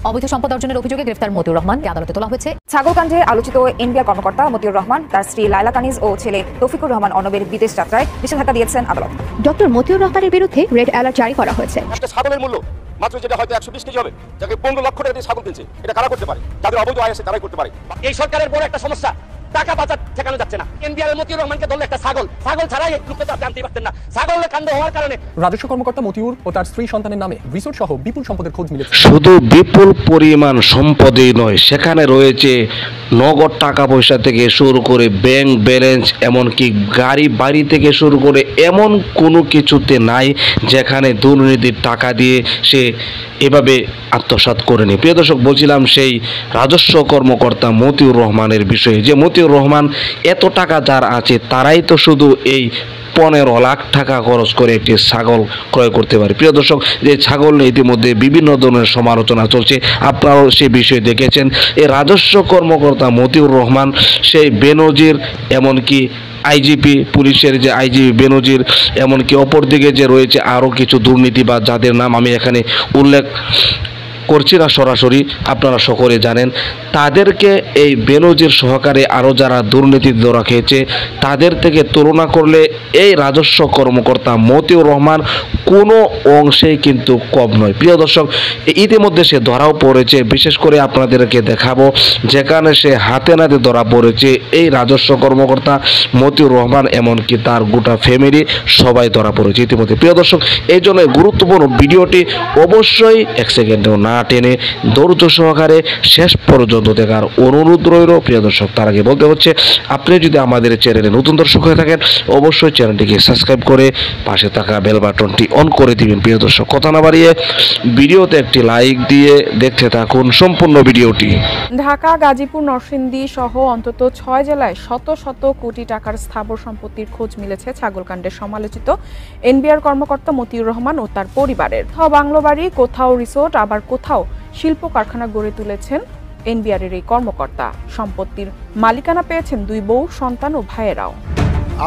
অবৈধ সম্পদ অর্জনের অভিযোগে গ্রেফতার মতিউর রহমানকে আদালতে তোলা হয়েছে। ছাগলকাণ্ডে আলোচিত এনবিআর কর্মকর্তা মতিউর রহমান, তার স্ত্রী লায়লা কানিজ ও ছেলে তৌফিকুর রহমান অর্ণবের বিদেশ যাত্রায় নিষেধাজ্ঞা দিয়েছেন আদালত। ডক্টর মতিউর রহমানের বিরুদ্ধে রেড অ্যালার্ট জারি করা হয়েছে। একটা ছাগলের মূল্য মাত্র যেটা হয়তো 120 কেজি হবে, যাকে 15 লক্ষ টাকা দিয়ে ছাগল কিনছে, এটা কারা করতে পারে? যাদের অবৈধ আয় আছে তারাই করতে পারে। এই সরকারের বড় একটা সমস্যা, টাকা পাচার ঠেকানো যাচ্ছে না। এনবিআর মতিউর রহমানকে ধরলে একটা ছাগল ছাড়াই রূপে জানতে পারতেন না। ছাগলের কাণ্ড হওয়ার কারণে রাজস্ব কর্মকর্তা মতিউর ও তার স্ত্রী সন্তানের নামে রিসোর্ট সহ বিপুল সম্পদের খোঁজ মিলেছে। শুধু বিপুল পরিমাণ সম্পদই নয়, সেখানে রয়েছে নগদ টাকা পয়সা থেকে শুরু করে ব্যাংক ব্যালেন্স, এমনকি গাড়ি বাড়ি থেকে শুরু করে এমন কোনো কিছুতে নাই যেখানে দুর্নীতির টাকা দিয়ে সে এভাবে আত্মসাৎ করেনি। প্রিয় দর্শক, বলছিলাম সেই রাজস্ব কর্মকর্তা মতিউর রহমানের বিষয়ে, যে মতিউর রহমান এত টাকা যার আছে তারাই তো শুধু এই 15 লাখ টাকা খরচ করে একটি ছাগল ক্রয় করতে পারে। প্রিয় দর্শক, যে ছাগল নিয়ে ইতিমধ্যে বিভিন্ন ধরনের সমালোচনা চলছে, আপনারাও সে বিষয়ে দেখেছেন। এই রাজস্ব কর্মকর্তা মতিউর রহমান সেই বেনজির, এমনকি আইজিপি পুলিশের যে আইজিপি বেনজির, এমনকি অপরদিকে যে রয়েছে আরও কিছু দুর্নীতিবাজ যাদের নাম আমি এখানে উল্লেখ করছি না সরাসরি, আপনারা সকলে জানেন, তাদেরকে এই বেনজির সহকারে আরও যারা দুর্নীতি ধরা খেয়েছে তাদের থেকে তুলনা করলে এই রাজস্ব কর্মকর্তা মতিউর রহমান কোনো অংশেই কিন্তু কম নয়। প্রিয় দর্শক, ইতিমধ্যে সে ধরাও পড়েছে, বিশেষ করে আপনাদেরকে দেখাবো যেখানে সে হাতে নাতে ধরা পড়েছে এই রাজস্ব কর্মকর্তা মতিউর রহমান, এমনকি তার গোটা ফ্যামিলি সবাই ধরা পড়েছে ইতিমধ্যে। প্রিয় দর্শক, এই জন্য গুরুত্বপূর্ণ ভিডিওটি অবশ্যই 1 সেকেন্ডেও না টেনে ধৈর্য সহকারে শেষ পর্যন্ত দেখার অনুরোধ রইল। প্রিয় দর্শক, তার আগে বলতে হচ্ছে, আপনি যদি আমাদের চ্যানেলে নতুন দর্শক হয়ে থাকেন অবশ্যই চ্যানেলটিকে সাবস্ক্রাইব করে পাশে থাকা বেল বাটনটি অন করে দিবেন। প্রিয় দর্শক, কথা না বাড়িয়ে ভিডিওতে একটি লাইক দিয়ে দেখতে থাকুন সম্পূর্ণ ভিডিওটি। ঢাকা, গাজীপুর, নরসিংদী সহ অন্তত 6 জেলায় শত শত কোটি টাকার স্থাবর সম্পত্তির খোঁজ মিলেছে ছাগলকাণ্ডের সমালোচিত এনবিআর কর্মকর্তা মতিউর রহমান ও তার পরিবারের। কোথাও বাংলো বাড়ি, কোথাও রিসোর্ট, আবার কোথাও শিল্প কারখানা গড়ে তুলেছেন এনবিআরের এই কর্মকর্তা। সম্পত্তির মালিকানা পেয়েছেন 2 বউ, সন্তান ও ভাইয়েরাও।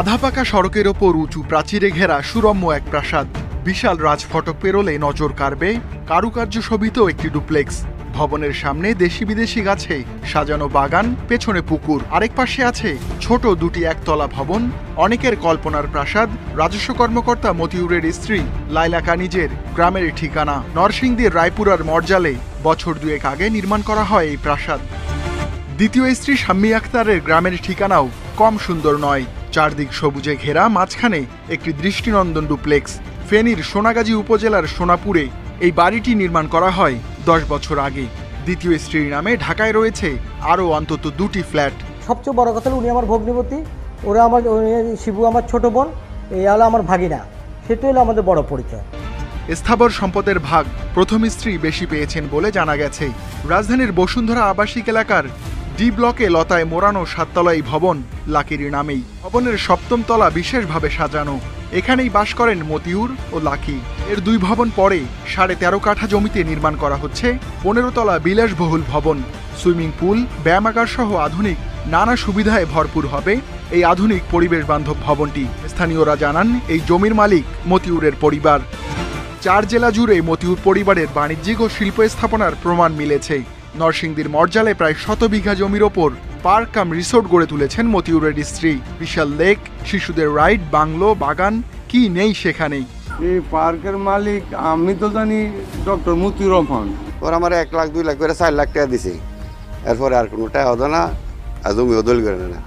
আধাপাকা সড়কের ওপর উঁচু প্রাচীরে ঘেরা সুরম্য এক প্রাসাদ। বিশাল রাজফটক পেরোলে নজর কাড়বে কারুকার্য শোভিত একটি ডুপ্লেক্স। ভবনের সামনে দেশি বিদেশি গাছে সাজানো বাগান, পেছনে পুকুর, আরেক পাশে আছে ছোট 2টি একতলা ভবন। অনেকের কল্পনার প্রাসাদ রাজস্ব কর্মকর্তা মতিউরের স্ত্রী লায়লা কানিজের গ্রামের ঠিকানা। নরসিংদীর রায়পুরার মরজালে বছর 2 আগে নির্মাণ করা হয় এই প্রাসাদ। দ্বিতীয় স্ত্রী শাম্মী আক্তারের গ্রামের ঠিকানাও কম সুন্দর নয়। চারদিক সবুজে ঘেরা, মাঝখানে একটি দৃষ্টিনন্দন ডুপ্লেক্স। ফেনীর সোনাগাজী উপজেলার সোনাপুরে এই বাড়িটি নির্মাণ করা হয় 10 বছর আগে। দ্বিতীয় স্ত্রীর নামে ঢাকায় রয়েছে আরও অন্তত 2টি ফ্ল্যাট। সবচেয়ে বড় কথা হলো উনি আমার ভগ্নিপতি, ওরা আমার শিবু আমার ছোট বোন, এই হলো আমার ভাগিনা, সেটাই হলো আমাদের বড় পরিচয়। স্থাবর সম্পদের ভাগ প্রথম স্ত্রী বেশি পেয়েছেন বলে জানা গেছে। রাজধানীর বসুন্ধরা আবাসিক এলাকার ডি ব্লকে লতায় মোড়ানো 7তলা এই ভবন লাকির নামেই। ভবনের 7ম তলা বিশেষভাবে সাজানো। এখানেই বাস করেন মতিউর ও লাকি। এর 2 ভবন পরে 13.5 কাঠা জমিতে নির্মাণ করা হচ্ছে 15 তলা বিলাসবহুল ভবন। সুইমিং পুল, ব্যায়ামাগার সহ আধুনিক নানা সুবিধায় ভরপুর হবে এই আধুনিক পরিবেশ বান্ধব ভবনটি। স্থানীয়রা জানান, এই জমির মালিক মতিউরের পরিবার। 4 জেলা জুড়ে মতিউর পরিবারের বাণিজ্যিক ও শিল্প স্থাপনার প্রমাণ মিলেছে। নরসিংদীর মরজালে প্রায় 100 বিঘা জমির ওপর পার্ক কাম রিসোর্ট গড়ে তুলেছেন মতিউরের স্ত্রী। বিশাল লেক, শিশুদের রাইড, বাংলো, বাগান, কি নেই সেখানেই। এই পার্কের মালিক আমি তো জানি ডক্টর মতিউর রহমান। ওরা আমার 1 লাখ 2 লাখ করে 4 লাখ টাকা দিছে, এরপরে আর কোনো টাকা হতো না, আর জমি দল করে না।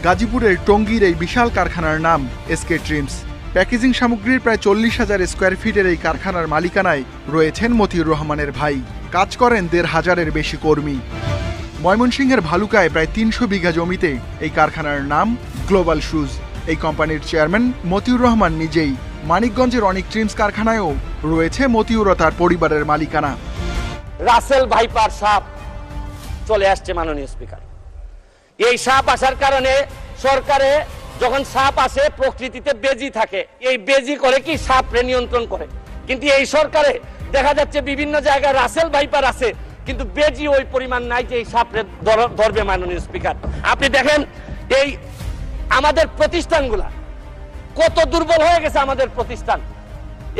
গাজীপুরের টঙ্গীর এই বিশাল কারখানার নাম এসকে ড্রিমস। প্যাকেজিং সামগ্রীর প্রায় 40,000 স্কোয়ার ফিটের এই কারখানার মালিকানায় রয়েছেন মতিউর রহমানের ভাই। কাজ করেন 1,500-এর বেশি কর্মী। ময়মনসিংহের ভালুকায় প্রায় 300 বিঘা জমিতে এই কারখানার নাম গ্লোবাল শুজ। এই কোম্পানির চেয়ারম্যান মতিউর রহমান নিজেই। মানিকগঞ্জের অনেক ড্রিমস কারখানায়ও রয়েছে মতিউর ও তার পরিবারের মালিকানা। রাসেল ভাইপার সাপ চলে আসছে মাননীয় স্পিকার। এই সাপ আসার কারণে সরকারে যখন সাপ আসে প্রকৃতিতে বেজি থাকে, এই বেজি করে কি সাপরে নিয়ন্ত্রণ করে। কিন্তু এই সরকারে দেখা যাচ্ছে বিভিন্ন জায়গায় রাসেল ভাইপার আছে, কিন্তু বেজি ওই পরিমাণ নাই যে এই সাপরে ধরবে। মাননীয় স্পিকার, আপনি দেখেন এই আমাদের প্রতিষ্ঠানগুলা কত দুর্বল হয়ে গেছে। আমাদের প্রতিষ্ঠান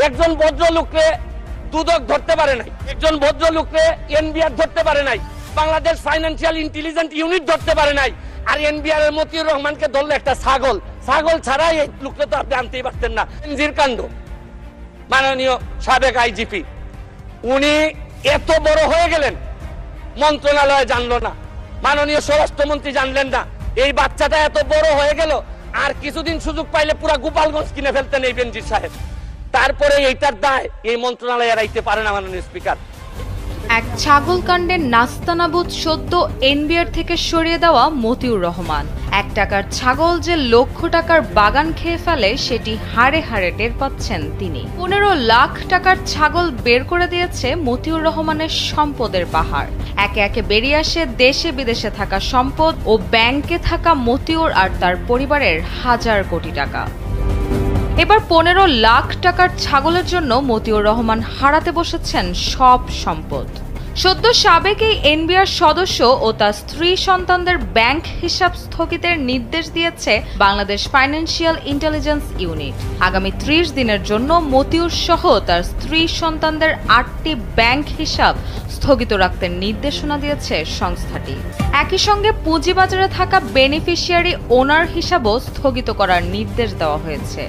একজন ভদ্রলোককে দুদক ধরতে পারে নাই, একজন ভদ্রলোককে এনবিআর ধরতে পারে নাই, বাংলাদেশ ফাইন্যান্সিয়াল ইন্টেলিজেন্স ইউনিট ধরতে পারে নাই। আর এনবিআর এর মতিউর রহমানকে ধরলে একটা ছাগল ছাড়াই এই লোকটা তো আপনি আনতেই পারতেন না। এনজির কাণ্ড, মাননীয় সাবেক আইজিপি উনি এত বড় হয়ে গেলেন, মন্ত্রণালয় জানলো না, মাননীয় স্বরাষ্ট্রমন্ত্রী জানলেন না। এই বাচ্চাটা এত বড় হয়ে গেল, আর কিছুদিন সুযোগ পাইলে পুরা গোপালগঞ্জ কিনে ফেলতেন এই বেনজির সাহেব। তারপরে এইটার দায় এই মন্ত্রণালয় এড়াইতে পারে না মাননীয় স্পিকার। এক ছাগলকাণ্ডের নাস্তানাবুদ সদ্য এনবিআর থেকে সরিয়ে দেওয়া মতিউর রহমান। 1 টাকার ছাগল যে লক্ষ টাকার বাগান খেয়ে ফেলে সেটি হাড়ে হাড়ে টের পাচ্ছেন তিনি। 15 লাখ টাকার ছাগল বের করে দিয়েছে মতিউর রহমানের সম্পদের পাহাড়। একে একে বেরিয়ে আসে দেশে বিদেশে থাকা সম্পদ ও ব্যাংকে থাকা মতিউর আর তার পরিবারের হাজার কোটি টাকা। এবার 15 লাখ টাকার ছাগলের জন্য মতিউর রহমান হারাতে বসেছেন সব সম্পদ। সদ্য সাবেক এই এনবিআর সদস্য ও তার স্ত্রী সন্তানদের ব্যাংক হিসাব স্থগিতের নির্দেশ দিয়েছে বাংলাদেশ ফাইন্যান্সিয়াল ইন্টেলিজেন্স ইউনিট। আগামী 30 দিনের জন্য মতিউর সহ তার স্ত্রী সন্তানদের 8টি ব্যাংক হিসাব স্থগিত রাখতে নির্দেশনা দিয়েছে সংস্থাটি। একই সঙ্গে পুঁজিবাজারে থাকা বেনিফিশিয়ারি ওনার হিসাবও স্থগিত করার নির্দেশ দেওয়া হয়েছে।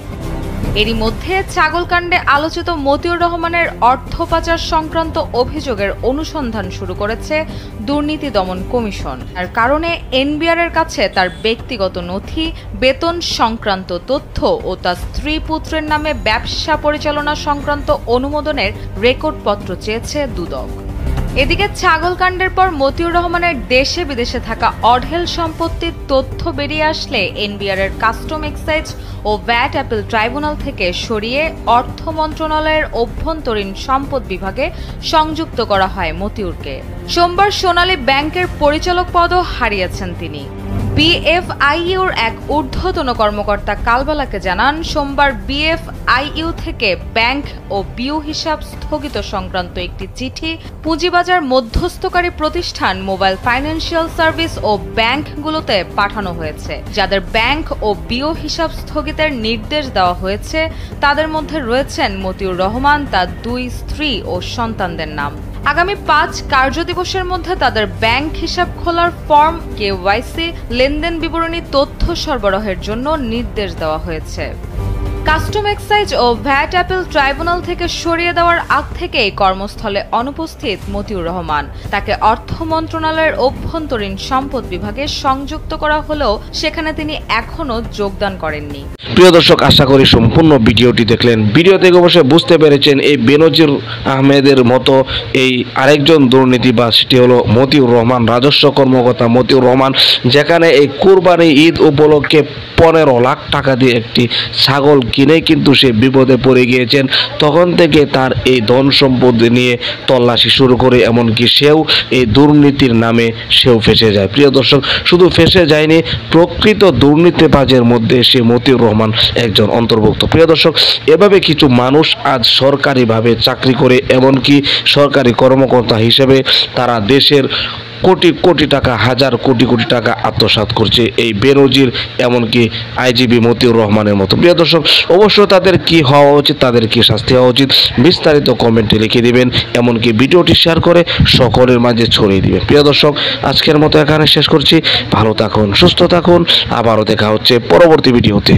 এরই মধ্যে ছাগলকাণ্ডে আলোচিত মতিউর রহমানের অর্থ পাচার সংক্রান্ত অভিযোগের অনুসন্ধান শুরু করেছে দুর্নীতি দমন কমিশন। তার কারণে এনবিআর এর কাছে তার ব্যক্তিগত নথি, বেতন সংক্রান্ত তথ্য ও তার স্ত্রী পুত্রের নামে ব্যবসা পরিচালনা সংক্রান্ত অনুমোদনের রেকর্ডপত্র চেয়েছে দুদক। এদিকে ছাগলকাণ্ডের পর মতিউর রহমানের দেশে বিদেশে থাকা অঢেল সম্পত্তির তথ্য বেরিয়ে আসলে এনবিআর এর কাস্টম এক্সাইজ ও ভ্যাট অ্যাপিল ট্রাইব্যুনাল থেকে সরিয়ে অর্থ মন্ত্রণালয়ের অভ্যন্তরীণ সম্পদ বিভাগে সংযুক্ত করা হয় মতিউরকে। সোমবার সোনালী ব্যাংকের পরিচালক পদও হারিয়েছেন তিনি। বিএফআইইউর এক ঊর্ধ্বতন কর্মকর্তা কালবেলাকে জানান, সোমবার বিএফআইইউ থেকে ব্যাংক ও বিউ হিসাব স্থগিত সংক্রান্ত একটি চিঠি পুঁজিবাজার মধ্যস্থকারী প্রতিষ্ঠান, মোবাইল ফাইন্যান্সিয়াল সার্ভিস ও ব্যাংকগুলোতে পাঠানো হয়েছে। যাদের ব্যাংক ও বিউ হিসাব স্থগিতের নির্দেশ দেওয়া হয়েছে তাদের মধ্যে রয়েছেন মতিউর রহমান, তার 2 স্ত্রী ও সন্তানদের নাম। আগামী 5 কার্যদিবসের মধ্যে তাদের ব্যাংক হিসাব খোলার ফর্ম, কেওয়াইসি, লেনদেন বিবরণী তথ্য সরবরাহের জন্য নির্দেশ দেওয়া হয়েছে। কাস্টম এক্সাইজ ও ভ্যাট অ্যাপিল ট্রাইব্যুনাল থেকে সরিয়ে দেওয়ার আগ থেকেই কর্মস্থলে অনুপস্থিত মতিউর রহমান। তাকে অর্থ মন্ত্রণালয়ের অভ্যন্তরীণ সম্পদ বিভাগে সংযুক্ত করা হলেও সেখানে তিনি এখনো যোগদান করেননি। প্রিয় দর্শক, আশা করি সম্পূর্ণ ভিডিওটি দেখলেন। ভিডিও থেকে অবশ্যই বুঝতে পেরেছেন এই বেনজির আহমেদের মতো এই আরেকজন দুর্নীতিবাজ, সেটি হলো মতিউর রহমান, রাজস্ব কর্মকর্তা মতিউর রহমান, যেখানে এই কুরবানি ঈদ উপলক্ষে 15 লাখ টাকা দিয়ে একটি ছাগল কিনে কিন্তু সে বিপদে পড়ে গিয়েছেন। তখন থেকে তার এই ধন সম্পদ নিয়ে তল্লাশি শুরু করে, এমনকি সেও এই দুর্নীতির নামে সেও ফেঁসে যায়। প্রিয় দর্শক, শুধু ফেঁসে যায়নি, প্রকৃত দুর্নীতিবাজের মধ্যে সে মতিউর রহমান একজন অন্তর্ভুক্ত। প্রিয় দর্শক, এভাবে কিছু মানুষ আজ সরকারিভাবে চাকরি করে, এমনকি সরকারি কর্মকর্তা হিসেবে তারা দেশের কোটি কোটি টাকা, হাজার কোটি কোটি টাকা আত্মসাৎ করছে এই বেনজির, এমনকি আইজিপি মতিউর রহমানের মতো। প্রিয় দর্শক, অবশ্যই তাদের কি হওয়া উচিত, তাদের কি শাস্তি হওয়া উচিত, বিস্তারিত কমেন্টে লিখে দিবেন, এমনকি ভিডিওটি শেয়ার করে সকলের মাঝে ছড়িয়ে দিবেন। প্রিয় দর্শক, আজকের মতো এখানে শেষ করছি। ভালো থাকুন, সুস্থ থাকুন, আবারও দেখা হচ্ছে পরবর্তী ভিডিওতে।